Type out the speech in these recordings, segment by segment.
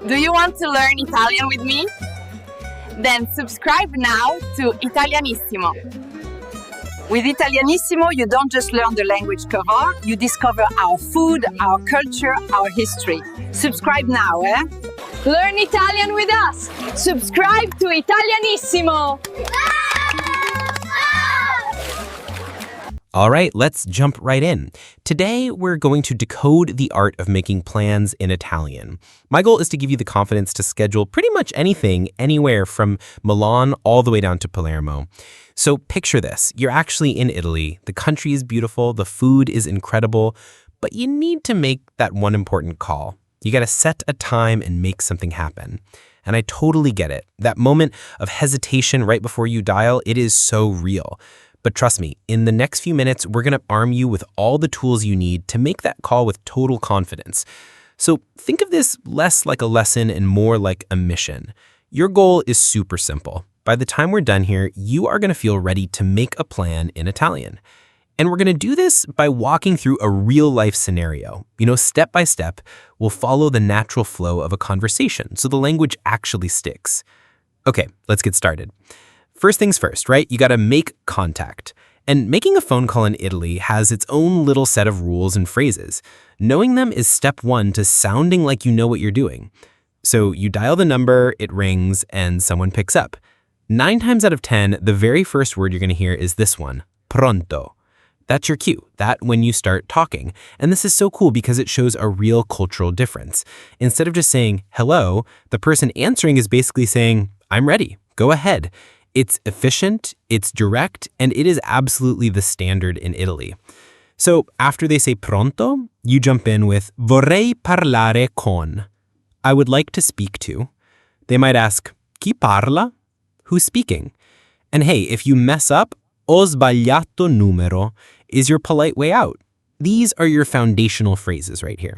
Do you want to learn Italian with me? Then subscribe now to Italianissimo. With Italianissimo, you don't just learn the language cover, you discover our food, our culture, our history. Subscribe now, eh? Learn Italian with us! Subscribe to Italianissimo! All right, let's jump right in. Today, we're going to decode the art of making plans in Italian. My goal is to give you the confidence to schedule pretty much anything, anywhere from Milan all the way down to Palermo. So picture this. You're actually in Italy. The country is beautiful. The food is incredible. But you need to make that one important call. You got to set a time and make something happen. And I totally get it. That moment of hesitation right before you dial, it is so real. But trust me, in the next few minutes, we're going to arm you with all the tools you need to make that call with total confidence. So think of this less like a lesson and more like a mission. Your goal is super simple. By the time we're done here, you are going to feel ready to make a plan in Italian. And we're going to do this by walking through a real-life scenario. Step by step, we'll follow the natural flow of a conversation so the language actually sticks. Okay, let's get started. First things first, right? You got to make contact. And making a phone call in Italy has its own little set of rules and phrases. Knowing them is step one to sounding like you know what you're doing. So you dial the number, it rings, and someone picks up. 9 times out of 10, the very first word you're going to hear is this one, pronto. That's your cue, that when you start talking. And this is so cool because it shows a real cultural difference. Instead of just saying hello, the person answering is basically saying, I'm ready, go ahead. It's efficient, it's direct, and it is absolutely the standard in Italy. So after they say pronto, you jump in with vorrei parlare con. I would like to speak to. They might ask, chi parla? Who's speaking? And hey, if you mess up, ho sbagliato numero is your polite way out. These are your foundational phrases right here.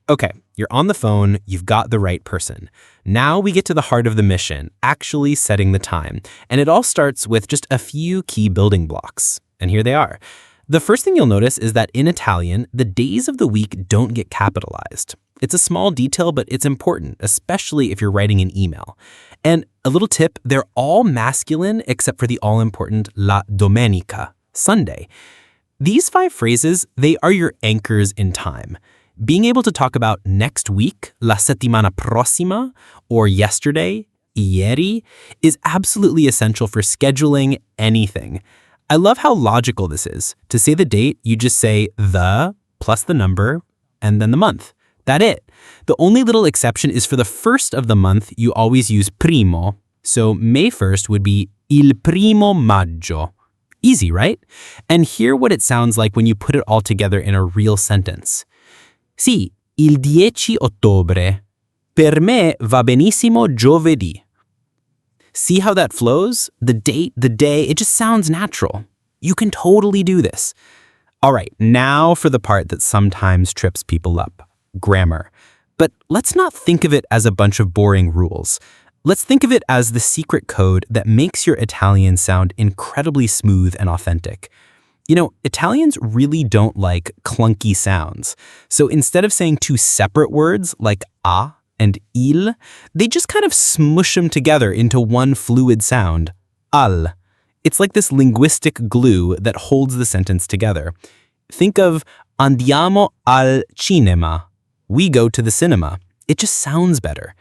Okay, you're on the phone, you've got the right person. Now we get to the heart of the mission, actually setting the time. And it all starts with just a few key building blocks. And here they are. The first thing you'll notice is that in Italian, the days of the week don't get capitalized. It's a small detail, but it's important, especially if you're writing an email. And a little tip, they're all masculine except for the all-important la domenica, Sunday. These 5 phrases, they are your anchors in time. Being able to talk about next week, la settimana prossima, or yesterday, ieri, is absolutely essential for scheduling anything. I love how logical this is. To say the date, you just say the plus the number and then the month. That's it. The only little exception is for the first of the month, you always use primo. So May 1st would be il primo maggio. Easy, right? And hear what it sounds like when you put it all together in a real sentence. Sì, il 10 ottobre. Per me va benissimo giovedì. See how that flows? The date, the day, it just sounds natural. You can totally do this. All right, now for the part that sometimes trips people up, grammar. But let's not think of it as a bunch of boring rules. Let's think of it as the secret code that makes your Italian sound incredibly smooth and authentic. Italians really don't like clunky sounds. So instead of saying 2 separate words like a and il, they just kind of smush them together into one fluid sound, al. It's like this linguistic glue that holds the sentence together. Think of andiamo al cinema. We go to the cinema. It just sounds better.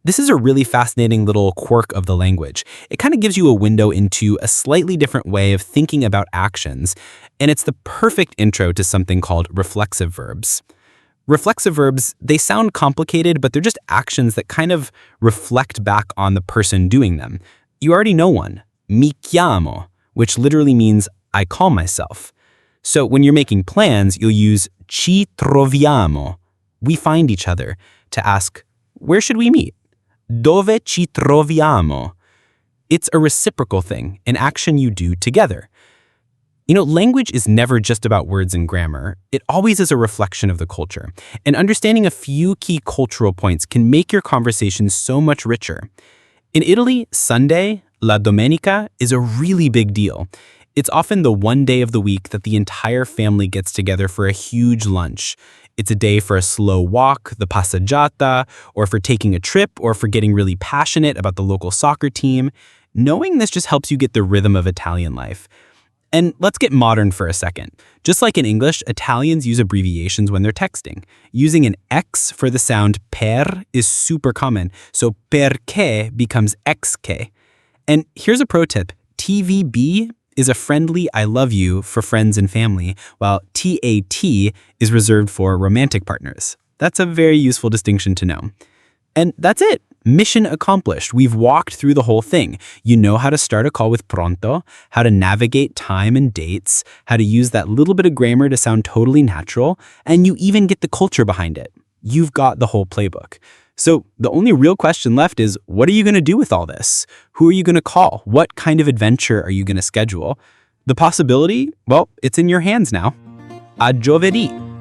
This is a really fascinating little quirk of the language. It kind of gives you a window into a slightly different way of thinking about actions, and it's the perfect intro to something called reflexive verbs. Reflexive verbs, they sound complicated, but they're just actions that kind of reflect back on the person doing them. You already know one, mi chiamo, which literally means I call myself. So when you're making plans, you'll use ci troviamo, we find each other, to ask, where should we meet? Dove ci troviamo? It's a reciprocal thing, an action you do together. Language is never just about words and grammar. It always is a reflection of the culture. And understanding a few key cultural points can make your conversation so much richer. In Italy, Sunday, la domenica, is a really big deal. It's often the one day of the week that the entire family gets together for a huge lunch. It's a day for a slow walk, the passeggiata, or for taking a trip, or for getting really passionate about the local soccer team. Knowing this just helps you get the rhythm of Italian life. And let's get modern for a second. Just like in English, Italians use abbreviations when they're texting. Using an X for the sound per is super common, so perché becomes XK. And here's a pro tip. TVB is a friendly I love you for friends and family, while TAT is reserved for romantic partners. That's a very useful distinction to know. And that's it. Mission accomplished. We've walked through the whole thing. You know how to start a call with Pronto, how to navigate time and dates, how to use that little bit of grammar to sound totally natural, and you even get the culture behind it. You've got the whole playbook. So the only real question left is, what are you going to do with all this? Who are you going to call? What kind of adventure are you going to schedule? The possibility, well, it's in your hands now. A giovedì!